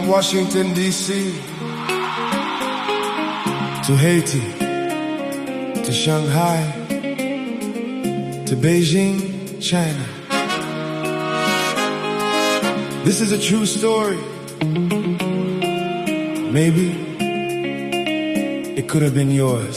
From Washington, D.C. to Haiti, to Shanghai, to Beijing, China. This is a true story. Maybe it could have been yours.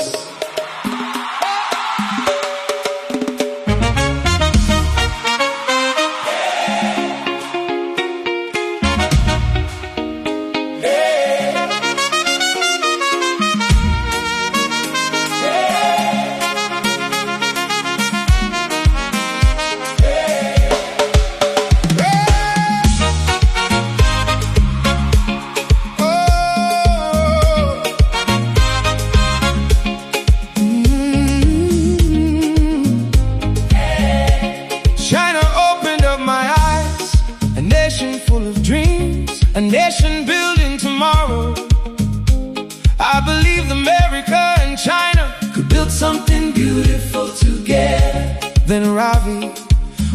A nation building tomorrow. I believe America and China could build something beautiful together. Then Ravi,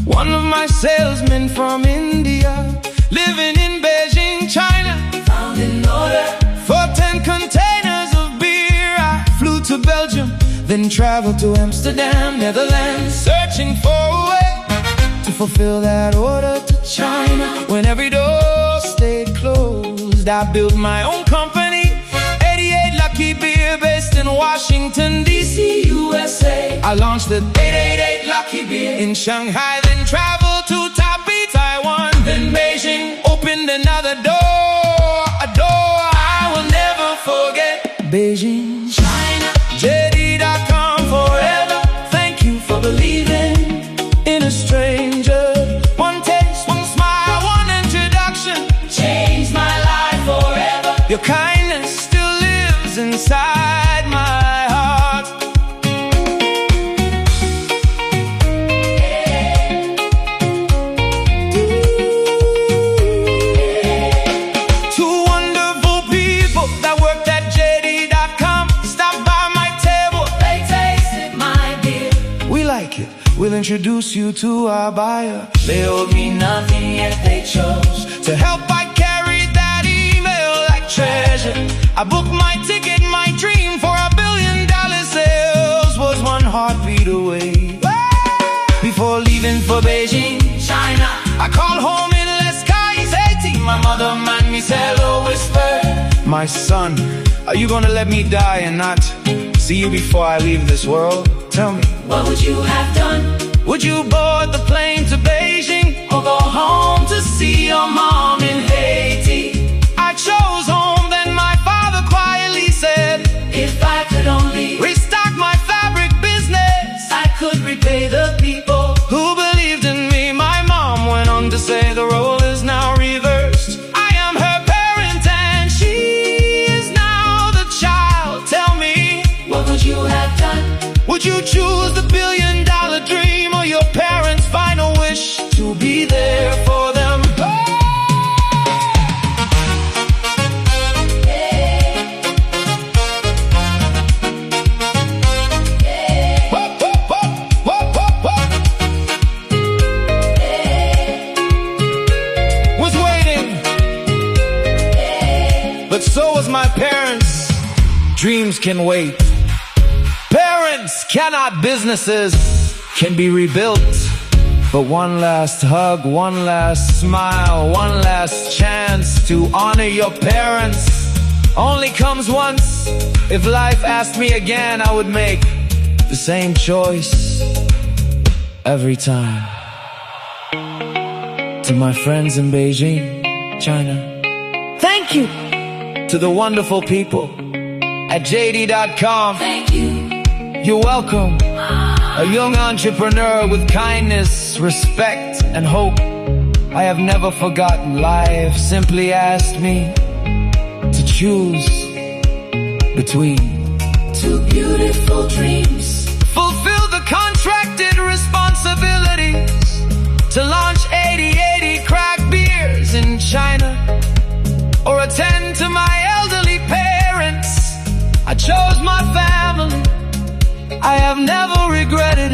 one of my salesmen from India, living in Beijing, China, found an order for 10 containers of beer. I flew to Belgium, then traveled to Amsterdam, Netherlands, searching for a way to fulfill that order to China. When every door stayed closed, I built my own company, 88 Lucky Beer, based in Washington, D.C., USA. I launched the 888 Lucky Beer in Shanghai, then traveled to Papi, Taiwan, then Beijing, opened another door, a door I will never forget. Beijing, China, JD.com forever. Thank you for believing in a stranger. One taste, one smile, one introduction changed my life forever. Your kindness still lives inside my heart. Two wonderful people that worked at JD.com stopped by my table. They tasted my beer. We like it. We'll introduce you to our buyer. They owed me nothing, yet they chose to help. I carried that email like treasure. I booked my ticket, my dream for $1 billion sales was one heartbeat away. Before leaving for Beijing, China, I called home in Les Cayes, Haiti. My mother, Manmi, Selo whispered, my son, are you gonna let me die and not see you before I leave this world? Tell me, what would you have done? Would you board the plane to Beijing or go home to see your mom in Haiti? I chose home, then my father quietly said, if I could only restock my fabric business, I could repay the people who believed in me. My mom went on to say the role is now reversed. I am her parent and she is now the child. Tell me, what would you have done? Would you choose the $1 billion dream or your parents' final wish to be there for them? Was waiting, but so was my parents. Dreams can wait. Parents cannot, businesses can be rebuilt. But one last hug, one last smile, one last chance to honor your parents only comes once. If life asked me again, I would make the same choice every time. To my friends in Beijing, China, thank you. To the wonderful people at JD.com, thank you. You're welcome. A young entrepreneur with kindness, respect, and hope. I have never forgotten. Life simply asked me to choose between two beautiful dreams. Fulfill the contracted responsibilities to launch 80 craft beers in China, or attend to my elderly parents. I chose my family. I have never regretted